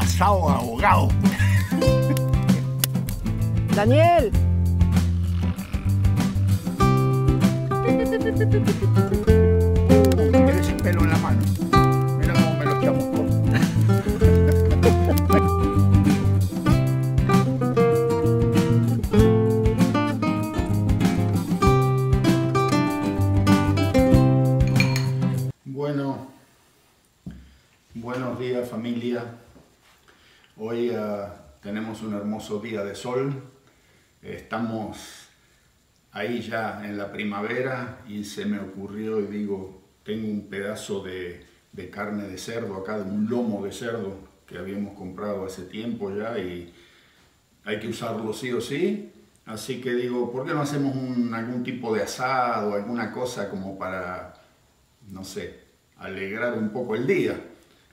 asado ahogado. Daniel. Quedé sin pelo en la mano. Mira cómo me lo chamuscó. Bueno, buenos días familia. Hoy tenemos un hermoso día de sol. Estamos ahí ya en la primavera y se me ocurrió y digo, tengo un pedazo de carne de cerdo acá, de un lomo de cerdo que habíamos comprado hace tiempo ya y hay que usarlo sí o sí. Así que digo, ¿por qué no hacemos algún tipo de asado, alguna cosa como para, no sé, alegrar un poco el día?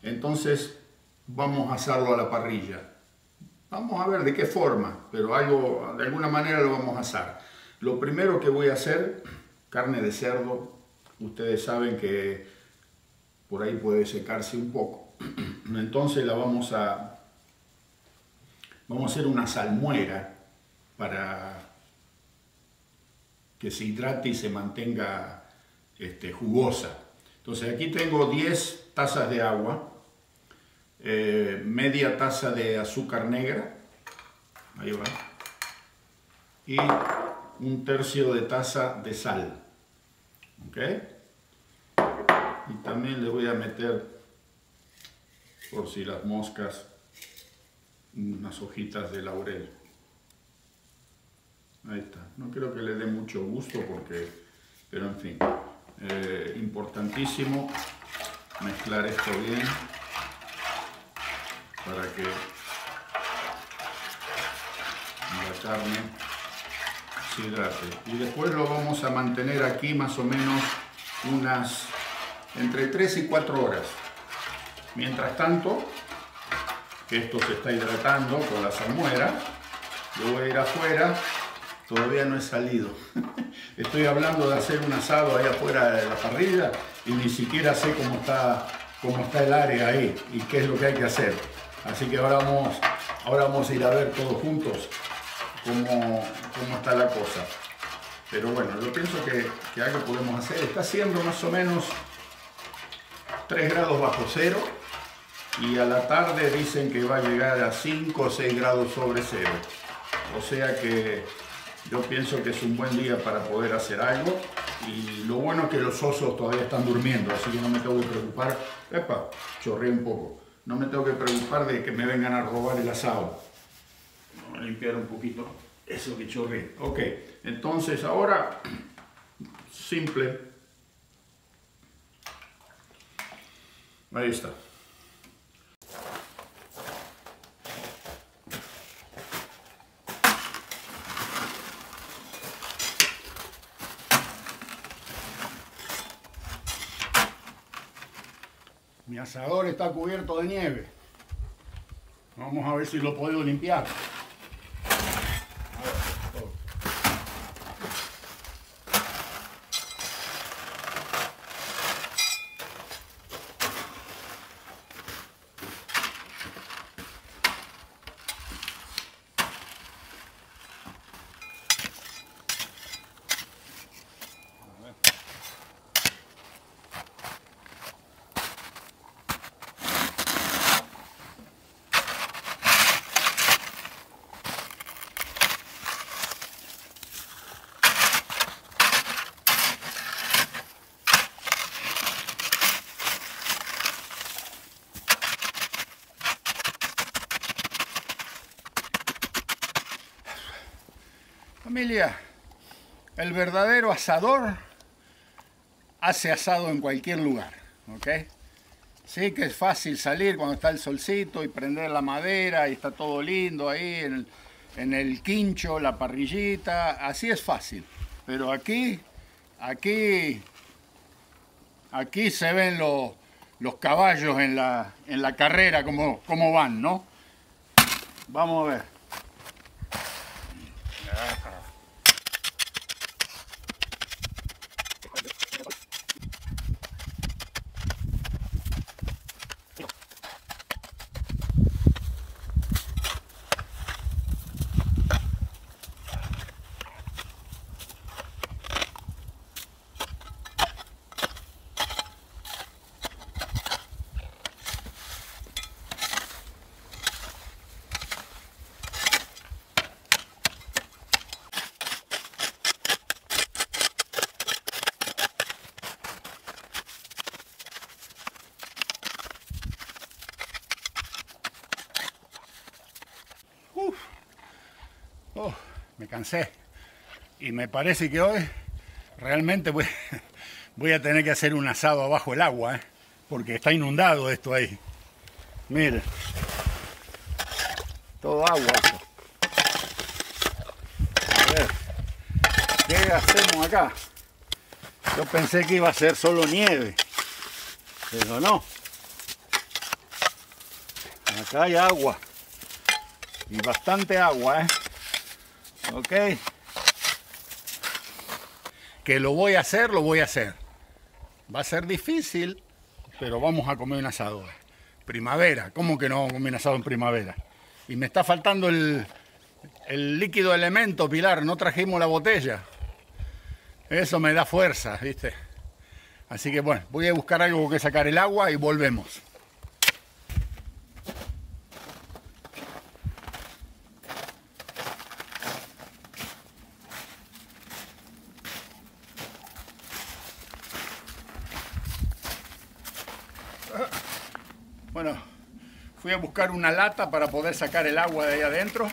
Entonces vamos a asarlo a la parrilla. Vamos a ver de qué forma, pero algo, de alguna manera lo vamos a asar. Lo primero que voy a hacer, carne de cerdo, ustedes saben que por ahí puede secarse un poco. Entonces la vamos a hacer una salmuera para que se hidrate y se mantenga jugosa. Entonces aquí tengo 10 tazas de agua, media taza de azúcar negra, ahí va, y un tercio de taza de sal, ¿ok? Y también le voy a meter, por si las moscas, unas hojitas de laurel. Ahí está. No creo que le dé mucho gusto pero en fin, importantísimo mezclar esto bien para que la carne se hidrate. Y después lo vamos a mantener aquí más o menos unas entre 3 y 4 horas. Mientras tanto, que esto se está hidratando con la salmuera, yo voy a ir afuera. Todavía no he salido. Estoy hablando de hacer un asado ahí afuera de la parrilla y ni siquiera sé cómo está el área ahí y qué es lo que hay que hacer. Así que ahora vamos a ir a ver todos juntos cómo está la cosa. Pero bueno, yo pienso que algo podemos hacer. Está haciendo más o menos 3 grados bajo cero y a la tarde dicen que va a llegar a 5 o 6 grados sobre cero. O sea que yo pienso que es un buen día para poder hacer algo y lo bueno es que los osos todavía están durmiendo, así que no me tengo que preocupar. Epa, chorré un poco. No me tengo que preocupar de que me vengan a robar el asado. Vamos a limpiar un poquito eso que chorré. Ok, entonces ahora, simple. Ahí está. Mi asador está cubierto de nieve. Vamos a ver si lo puedo limpiar. Familia, el verdadero asador hace asado en cualquier lugar, ¿ok? Sí que es fácil salir cuando está el solcito y prender la madera y está todo lindo ahí en el quincho, la parrillita, así es fácil. Pero aquí se ven los caballos en la carrera, cómo van, ¿no? Vamos a ver. me cansé. Y me parece que hoy realmente voy a tener que hacer un asado abajo el agua, porque está inundado esto ahí. Miren, todo agua esto. A ver, ¿qué hacemos acá? Yo pensé que iba a ser solo nieve, pero no. Acá hay agua. Y bastante agua, Ok. Que lo voy a hacer, lo voy a hacer. Va a ser difícil, pero vamos a comer un asado. Primavera, ¿cómo que no vamos a comer un asado en primavera? Y me está faltando el líquido elemento, Pilar, no trajimos la botella. Eso me da fuerza, ¿viste? Así que bueno, voy a buscar algo que sacar el agua y volvemos. Bueno, fui a buscar una lata para poder sacar el agua de ahí adentro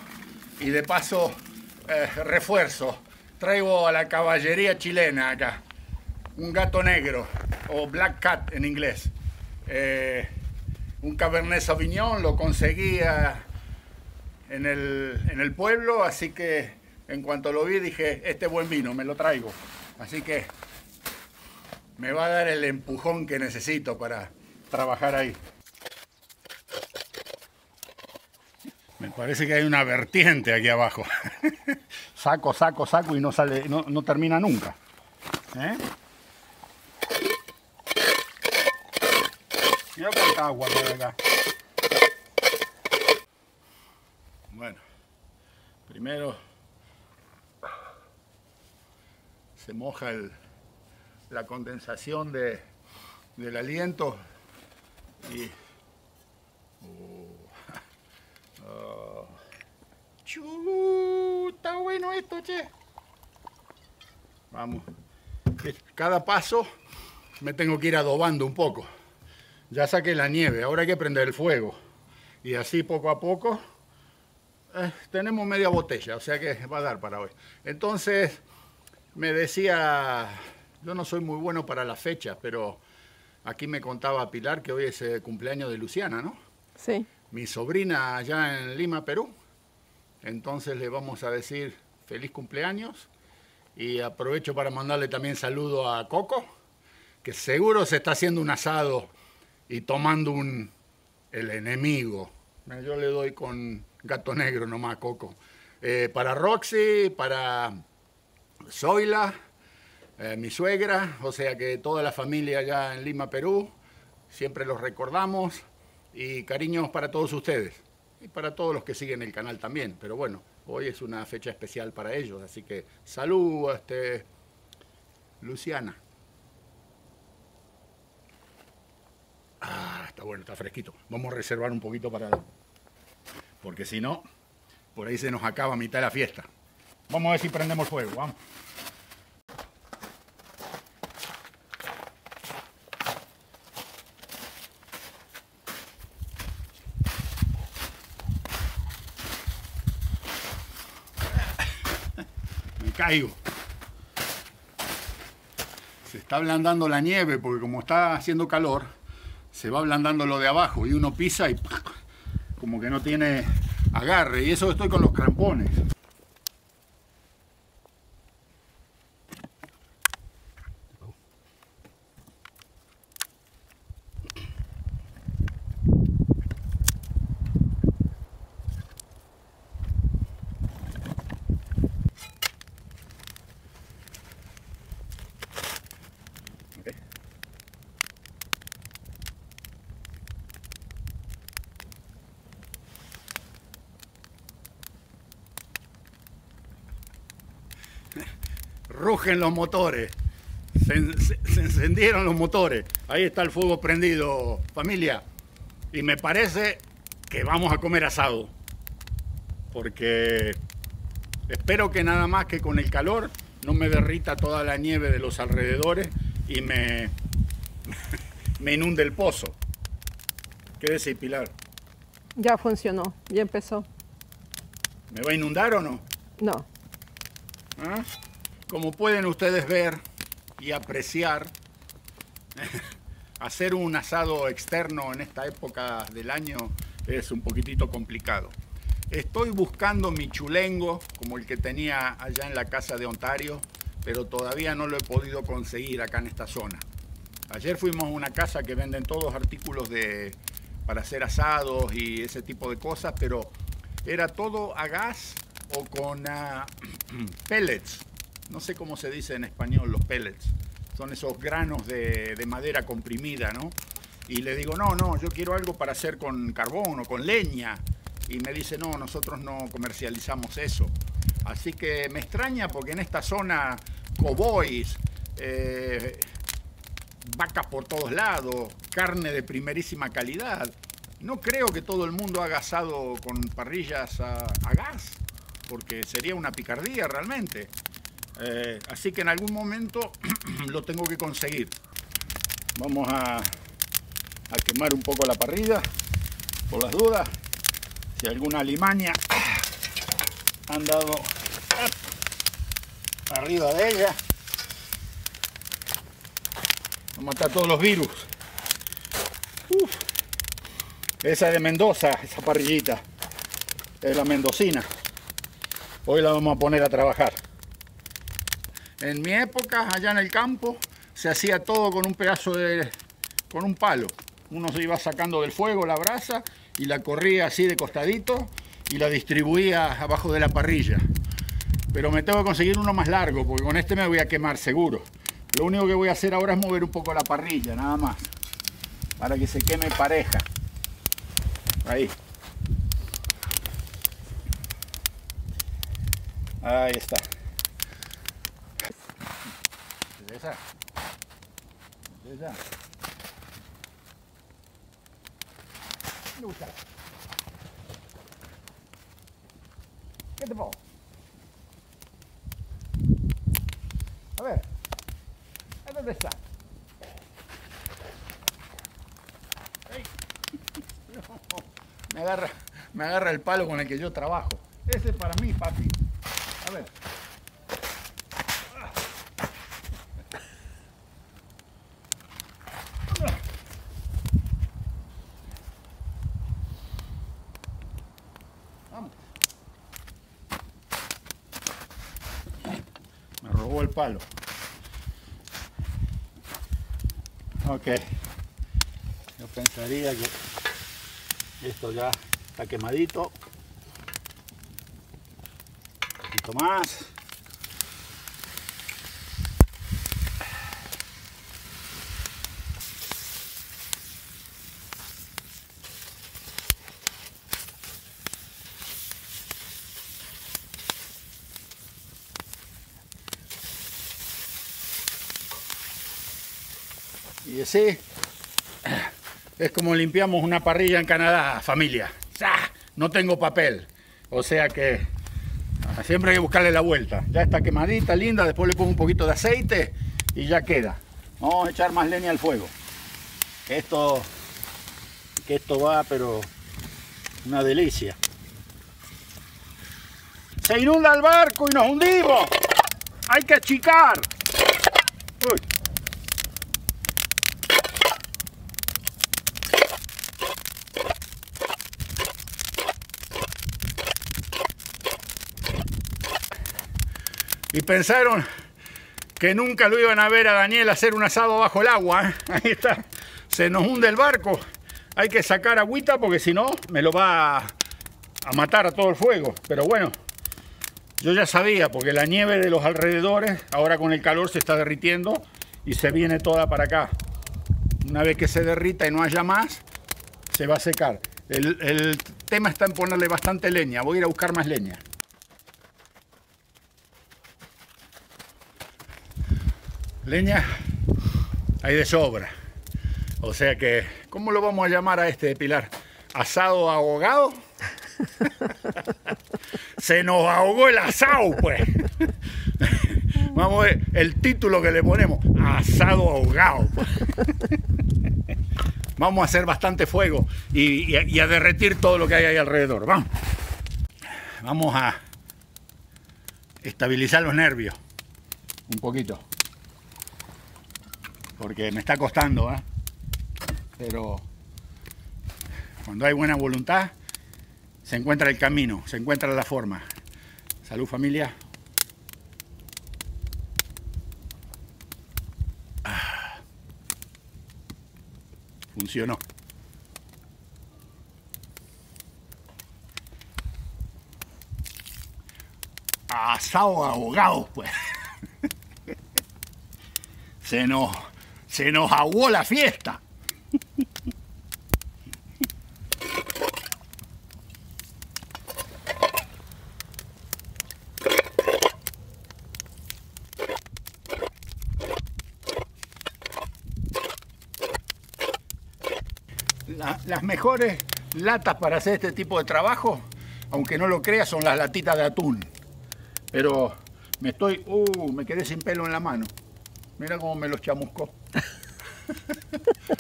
y de paso refuerzo. Traigo a la caballería chilena acá, un gato negro o black cat en inglés. Un Cabernet Sauvignon, lo conseguía en el pueblo, así que en cuanto lo vi dije, este buen vino, me lo traigo. Así que me va a dar el empujón que necesito para trabajar ahí. Me parece que hay una vertiente aquí abajo. Saco y no sale, no termina nunca. Mira cuánta agua hay acá. Bueno, primero se moja la condensación del aliento y está bueno esto, che. Vamos. Cada paso me tengo que ir adobando un poco. Ya saqué la nieve, ahora hay que prender el fuego. Y así poco a poco tenemos media botella, o sea que va a dar para hoy. Entonces me decía, yo no soy muy bueno para las fechas, pero aquí me contaba Pilar que hoy es el cumpleaños de Luciana, ¿no? Sí. Mi sobrina allá en Lima, Perú. Entonces le vamos a decir feliz cumpleaños y aprovecho para mandarle también saludo a Coco, que seguro se está haciendo un asado y tomando el enemigo. Yo le doy con gato negro nomás a Coco. Para Roxy, para Zoila, mi suegra, o sea que toda la familia allá en Lima, Perú, siempre los recordamos y cariños para todos ustedes. Y para todos los que siguen el canal también, pero bueno, hoy es una fecha especial para ellos, así que salud a Luciana. Está bueno, está fresquito. Vamos a reservar un poquito porque si no, por ahí se nos acaba a mitad de la fiesta. Vamos a ver si prendemos fuego, vamos. Caigo. Se está ablandando la nieve porque como está haciendo calor, se va ablandando lo de abajo y uno pisa y como que no tiene agarre. Y eso estoy con los crampones. Rugen los motores, se encendieron los motores, ahí está el fuego prendido, familia, y me parece que vamos a comer asado, porque espero que nada más que con el calor no me derrita toda la nieve de los alrededores y me inunde el pozo. ¿Qué decís, Pilar? Ya funcionó, ya empezó. ¿Me va a inundar o no? No. ¿Ah? Como pueden ustedes ver y apreciar, hacer un asado externo en esta época del año es un poquitito complicado. Estoy buscando mi chulengo, como el que tenía allá en la casa de Ontario, pero todavía no lo he podido conseguir acá en esta zona. Ayer fuimos a una casa que venden todos artículos para hacer asados y ese tipo de cosas, pero era todo a gas o con pellets. No sé cómo se dice en español los pellets. Son esos granos de madera comprimida, ¿no? Y le digo, no, yo quiero algo para hacer con carbón o con leña. Y me dice, no, nosotros no comercializamos eso. Así que me extraña porque en esta zona, cowboys, vacas por todos lados, carne de primerísima calidad. No creo que todo el mundo haga asado con parrillas a gas, porque sería una picardía realmente. Así que en algún momento lo tengo que conseguir. Vamos a quemar un poco la parrilla, por las dudas. Si alguna alimaña han dado arriba de ella, va a matar todos los virus. Esa es de Mendoza, esa parrillita. Es la mendocina. Hoy la vamos a poner a trabajar. En mi época, allá en el campo, se hacía todo con un pedazo con un palo. Uno se iba sacando del fuego la brasa y la corría así de costadito y la distribuía abajo de la parrilla. Pero me tengo que conseguir uno más largo porque con este me voy a quemar seguro. Lo único que voy a hacer ahora es mover un poco la parrilla, nada más, para que se queme pareja. Ahí. Ahí está. Esa. Lucha. ¿Qué te pongo? A ver. ¿A dónde está? ¡Ey! Me agarra el palo con el que yo trabajo. Ese es para mí, papi. A ver. Vamos. Me robó el palo. Ok. Yo pensaría que esto ya está quemadito. Un poquito más. Y así es como limpiamos una parrilla en Canadá, familia. No tengo papel, o sea que siempre hay que buscarle la vuelta. Ya está quemadita, linda, después le pongo un poquito de aceite y ya queda. Vamos a echar más leña al fuego. Que esto va, pero una delicia. Se inunda el barco y nos hundimos. Hay que achicar. Uy. Y pensaron que nunca lo iban a ver a Daniel hacer un asado bajo el agua, ¿eh? Ahí está, se nos hunde el barco, hay que sacar agüita porque si no me lo va a matar a todo el fuego. Pero bueno, yo ya sabía porque la nieve de los alrededores ahora con el calor se está derritiendo y se viene toda para acá. Una vez que se derrita y no haya más, se va a secar. El tema está en ponerle bastante leña, voy a ir a buscar más leña. Leña hay de sobra, o sea que, ¿cómo lo vamos a llamar a este, Pilar? ¿Asado ahogado? Se nos ahogó el asado, pues. Vamos a ver el título que le ponemos, asado ahogado. Vamos a hacer bastante fuego y a derretir todo lo que hay ahí alrededor. Vamos a estabilizar los nervios. Un poquito. Porque me está costando, ¿eh? Pero cuando hay buena voluntad, se encuentra el camino, se encuentra la forma. Salud, familia. Funcionó. Asado ahogados, pues. Se nos aguó la fiesta. Las mejores latas para hacer este tipo de trabajo, aunque no lo creas, son las latitas de atún. Pero me quedé sin pelo en la mano. Mira cómo me los chamuscó.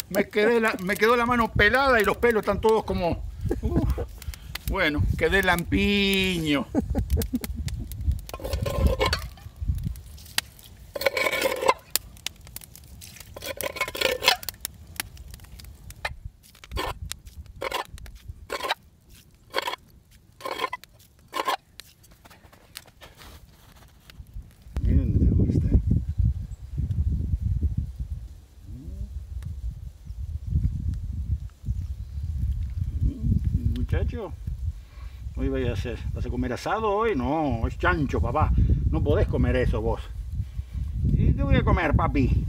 me quedó la mano pelada y los pelos están todos como... bueno, quedé lampiño. Muchacho, hoy ¿vas a comer asado hoy? No, es chancho, papá. No podés comer eso vos. ¿Y qué voy a comer, papi?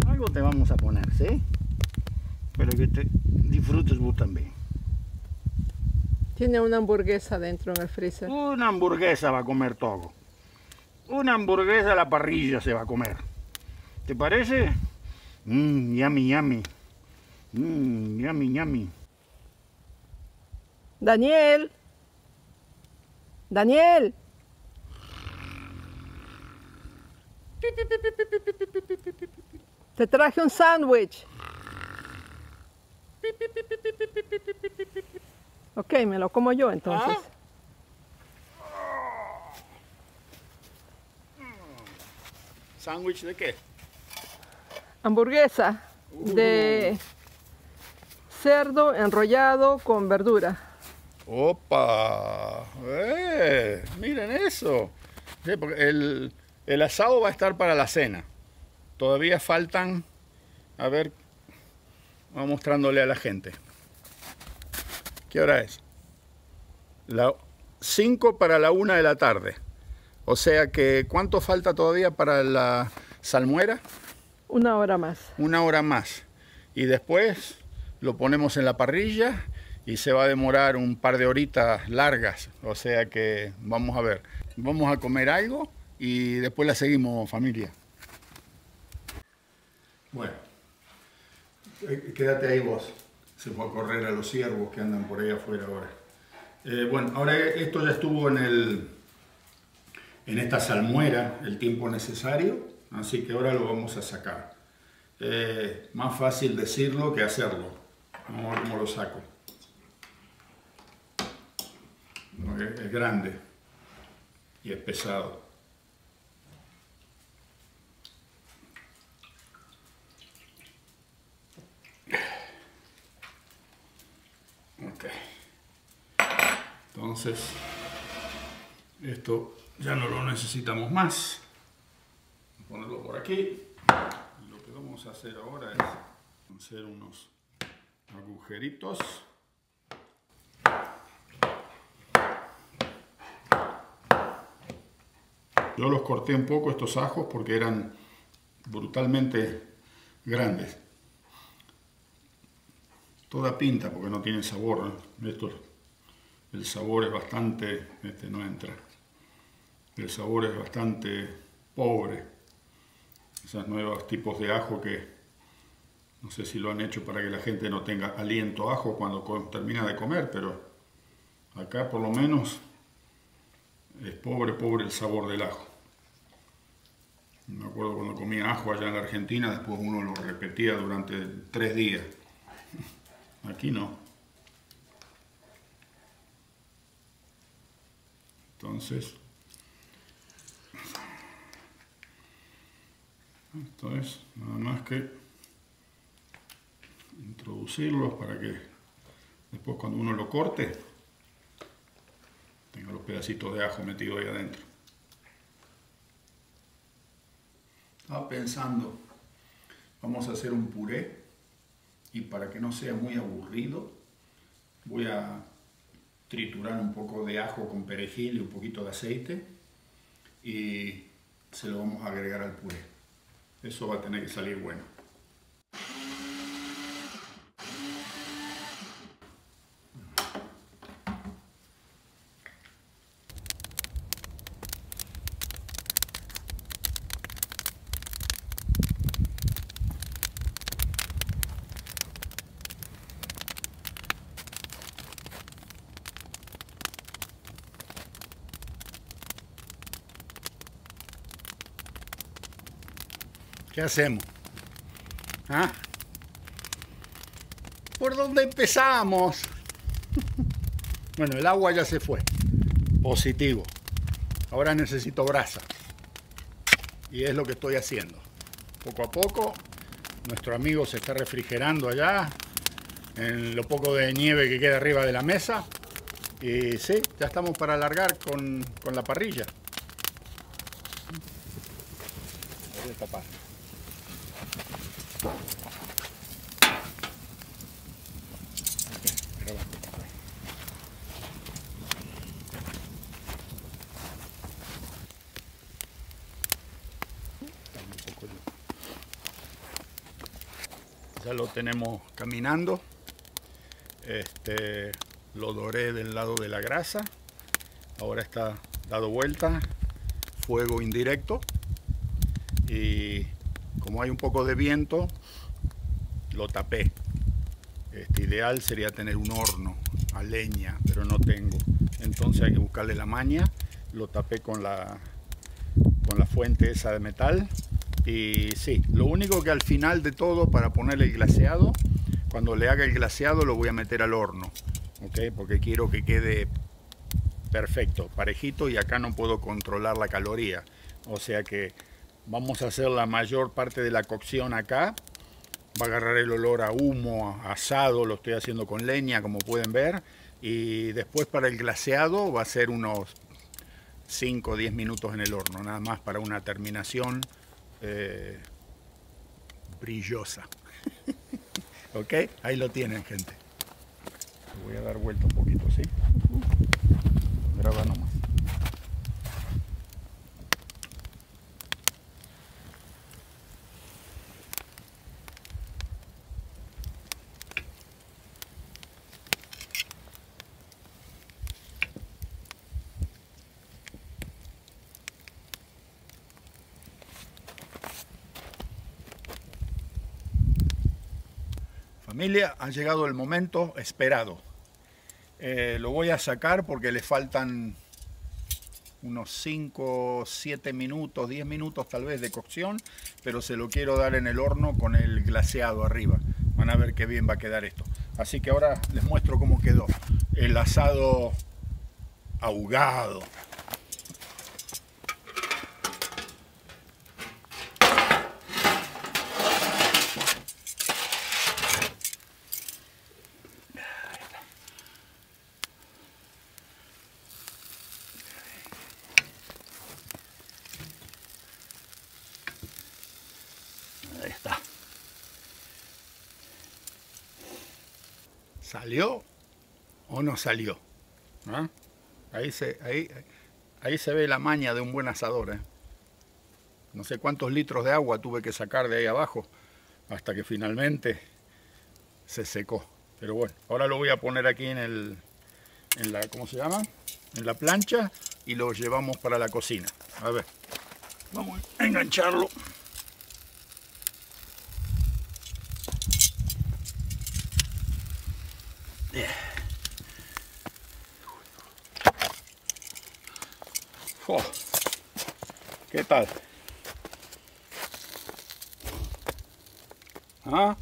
Algo te vamos a poner, ¿sí? Pero que te disfrutes vos también. Tiene una hamburguesa dentro en el freezer. Una hamburguesa va a comer todo. Una hamburguesa a la parrilla se va a comer. ¿Te parece? Yummy, yummy. Yummy, yummy. Daniel. Daniel. Te traje un sándwich. Ok, me lo como yo entonces. ¿Sándwich de qué? Hamburguesa de cerdo enrollado con verdura. ¡Opa! Miren eso. Sí, porque el asado va a estar para la cena. Todavía faltan, a ver, vamos mostrándole a la gente. ¿Qué hora es? 5 para la 1 de la tarde. O sea que, ¿cuánto falta todavía para la salmuera? 1 hora más. 1 hora más. Y después lo ponemos en la parrilla y se va a demorar un par de horitas largas. O sea que, vamos a ver. Vamos a comer algo y después la seguimos, familia. Bueno, quédate ahí vos. Se fue a correr a los ciervos que andan por ahí afuera ahora. Bueno, ahora esto ya estuvo en esta salmuera el tiempo necesario, así que ahora lo vamos a sacar. Más fácil decirlo que hacerlo. Vamos a ver cómo lo saco. Es grande y es pesado. Ok. Entonces, esto ya no lo necesitamos más. Vamos a ponerlo por aquí. Lo que vamos a hacer ahora es hacer unos agujeritos. Yo los corté un poco estos ajos porque eran brutalmente grandes. Toda pinta porque no tienen sabor, ¿no? El sabor es bastante, no entra. El sabor es bastante pobre. Esos nuevos tipos de ajo que no sé si lo han hecho para que la gente no tenga aliento a ajo cuando termina de comer, pero acá por lo menos es pobre el sabor del ajo. Me acuerdo cuando comía ajo allá en la Argentina, después uno lo repetía durante 3 días. Aquí no. Entonces, Esto es nada más que introducirlos para que después cuando uno lo corte tenga los pedacitos de ajo metidos ahí adentro. Estaba pensando, vamos a hacer un puré y para que no sea muy aburrido voy a triturar un poco de ajo con perejil y un poquito de aceite y se lo vamos a agregar al puré. Eso va a tener que salir bueno. ¿Qué hacemos? ¿Ah? ¿Por dónde empezamos? Bueno, el agua ya se fue. Positivo. Ahora necesito brasa. Y es lo que estoy haciendo. Poco a poco, nuestro amigo se está refrigerando allá, en lo poco de nieve que queda arriba de la mesa. Y sí, ya estamos para alargar con la parrilla. Voy a tapar. Ya lo tenemos caminando. Lo doré del lado de la grasa. Ahora está dado vuelta, fuego indirecto. Y como hay un poco de viento, lo tapé. Ideal sería tener un horno a leña, pero no tengo. Entonces hay que buscarle la maña. Lo tapé con la fuente esa de metal. Y sí, lo único que al final de todo, para ponerle el glaseado, cuando le haga el glaseado lo voy a meter al horno, ¿okay? Porque quiero que quede perfecto, parejito, y acá no puedo controlar la caloría. O sea que vamos a hacer la mayor parte de la cocción acá. Va a agarrar el olor a humo, a asado, lo estoy haciendo con leña, como pueden ver. Y después para el glaseado va a ser unos 5 o 10 minutos en el horno, nada más para una terminación brillosa. Ok, ahí lo tienen, gente. Voy a dar vuelta un poquito, ¿sí? Graba nomás. Familia, ha llegado el momento esperado. Lo voy a sacar porque le faltan unos 5, 7 minutos, 10 minutos tal vez de cocción, pero se lo quiero dar en el horno con el glaseado arriba. Van a ver qué bien va a quedar esto. Así que ahora les muestro cómo quedó el asado ahogado. Ahí está. ¿Salió o no salió? ¿Ah? Ahí se ve la maña de un buen asador, ¿eh? No sé cuántos litros de agua tuve que sacar de ahí abajo hasta que finalmente se secó. Pero bueno, ahora lo voy a poner aquí en la, ¿cómo se llama? En la plancha, y lo llevamos para la cocina. A ver, vamos a engancharlo. Oh, ¿qué tal? ¿Ah?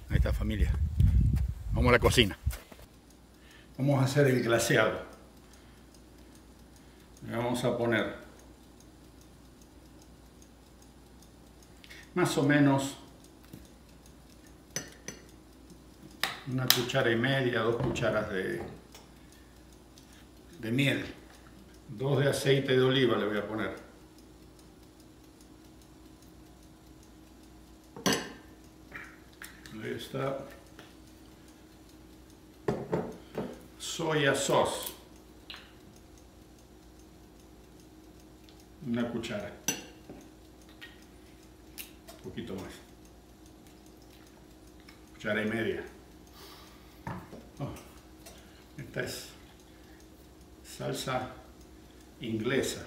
Ahí está, familia. Vamos a la cocina. Vamos a hacer el glaseado. Le vamos a poner más o menos una cuchara y media, 2 cucharas de miel, 2 de aceite de oliva le voy a poner. Ahí está. Soya sauce, una cuchara, un poquito más, cuchara y media. Oh, esta es salsa inglesa,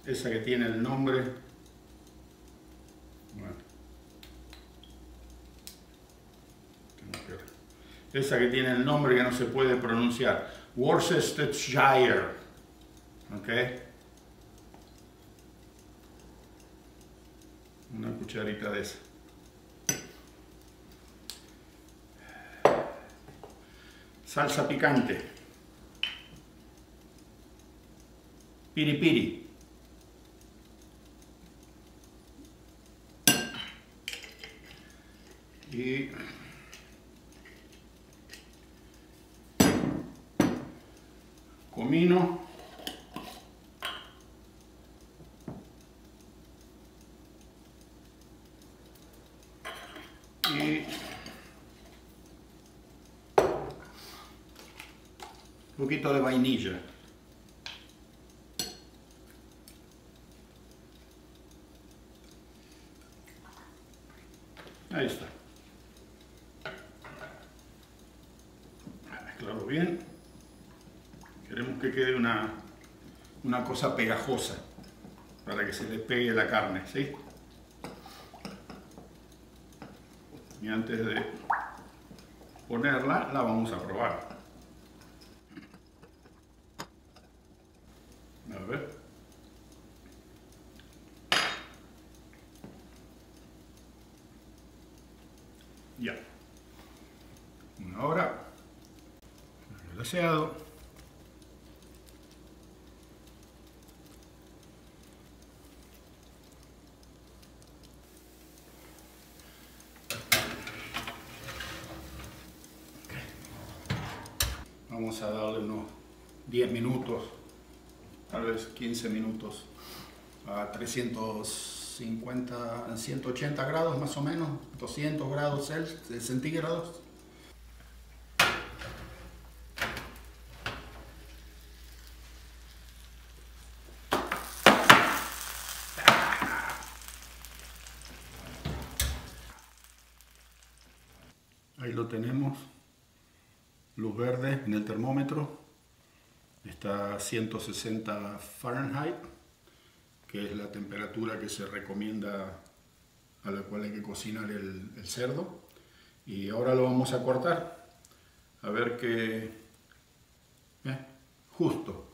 esa que tiene el nombre, bueno, esa que tiene el nombre que no se puede pronunciar, Worcestershire, ¿ok? Una cucharita de esa. Salsa picante, piri piri. Y comino, y un poquito de vainilla. Ahí está. Mezclarlo bien. Queremos que quede una cosa pegajosa para que se le pegue la carne, ¿sí? Y antes de ponerla, la vamos a probar. A ver. Ya. Ahora, el glaseado. Vamos a darle unos 10 minutos, tal vez 15 minutos a 350, 180 grados más o menos, 200 grados centígrados. Ahí lo tenemos. Luz verde en el termómetro, está a 160 Fahrenheit, que es la temperatura que se recomienda a la cual hay que cocinar el cerdo. Y ahora lo vamos a cortar, a ver que... justo.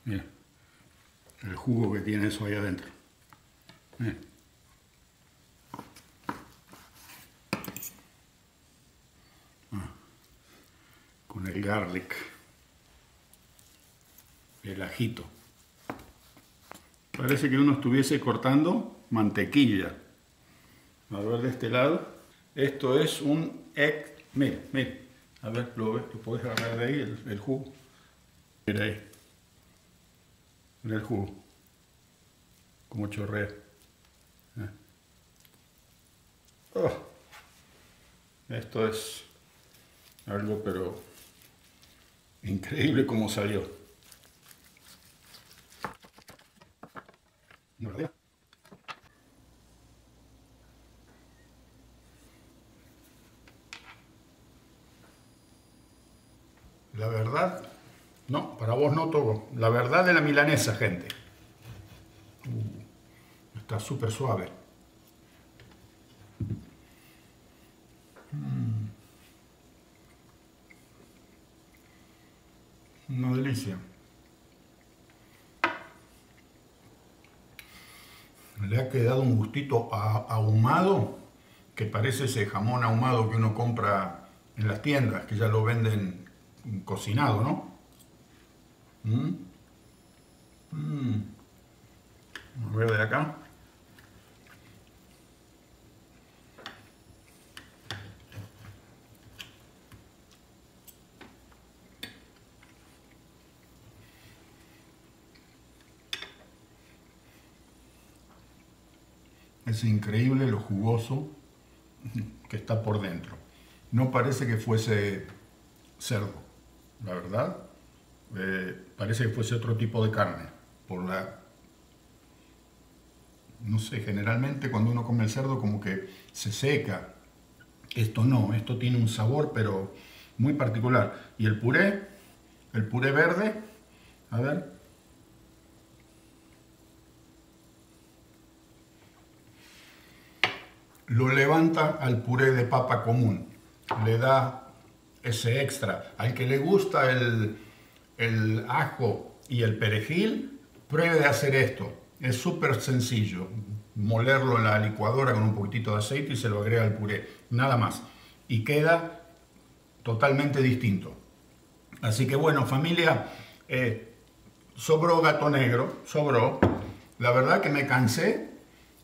Mira, el jugo que tiene eso ahí adentro. Mira. Con el garlic, el ajito. Parece que uno estuviese cortando mantequilla. A ver de este lado. Esto es un egg. Mira. A ver, lo ves, lo puedes agarrar de ahí, el jugo. Mira ahí. Mira el jugo. Como chorrea. Oh. Esto es algo pero increíble como salió. ¿No lo veo? La verdad, no, para vos no toco. La verdad de la milanesa, gente. Está súper suave. Una delicia. Le ha quedado un gustito ahumado, que parece ese jamón ahumado que uno compra en las tiendas, que ya lo venden cocinado, ¿no? A ver de acá. Es increíble lo jugoso que está por dentro. No parece que fuese cerdo, la verdad. Parece que fuese otro tipo de carne. No sé, generalmente cuando uno come el cerdo como que se seca. Esto no, esto tiene un sabor pero muy particular. Y el puré verde, a ver. Lo levanta al puré de papa común, le da ese extra. Al que le gusta el ajo y el perejil, pruebe de hacer esto. Es súper sencillo, molerlo en la licuadora con un poquitito de aceite y se lo agrega al puré, nada más. Y queda totalmente distinto. Así que bueno, familia, sobró gato negro, sobró. La verdad que me cansé.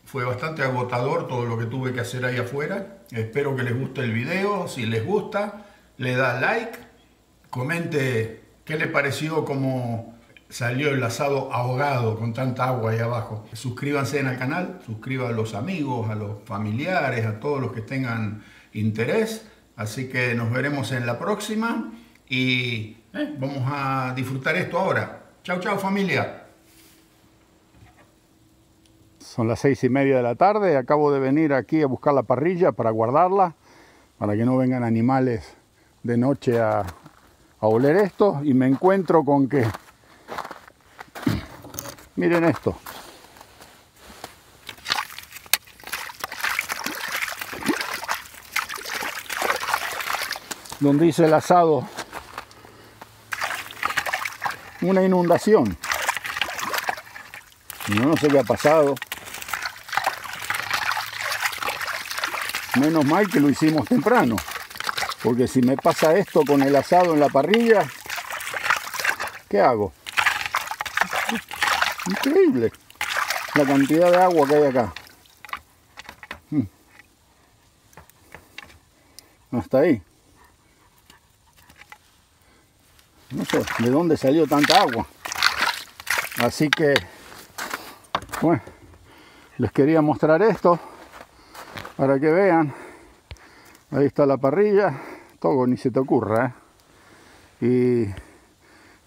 Fue bastante agotador todo lo que tuve que hacer ahí afuera. Espero que les guste el video. Si les gusta, le da like. Comente qué le pareció cómo salió el asado ahogado con tanta agua ahí abajo. Suscríbanse al canal, suscriban a los amigos, a los familiares, a todos los que tengan interés. Así que nos veremos en la próxima y vamos a disfrutar esto ahora. Chau, chau, familia. Son las 6:30 de la tarde, acabo de venir aquí a buscar la parrilla para guardarla, para que no vengan animales de noche a oler esto, y me encuentro con que, miren esto, donde hice el asado, una inundación, no sé qué ha pasado. Menos mal que lo hicimos temprano, porque si me pasa esto con el asado en la parrilla, ¿qué hago? Increíble la cantidad de agua que hay acá. Hasta ahí. No sé de dónde salió tanta agua. Así que, bueno, les quería mostrar esto. Para que vean, ahí está la parrilla, todo ni se te ocurra, y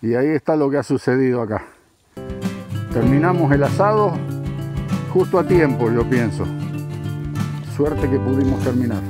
ahí está lo que ha sucedido acá. Terminamos el asado justo a tiempo, yo pienso. Suerte que pudimos terminar.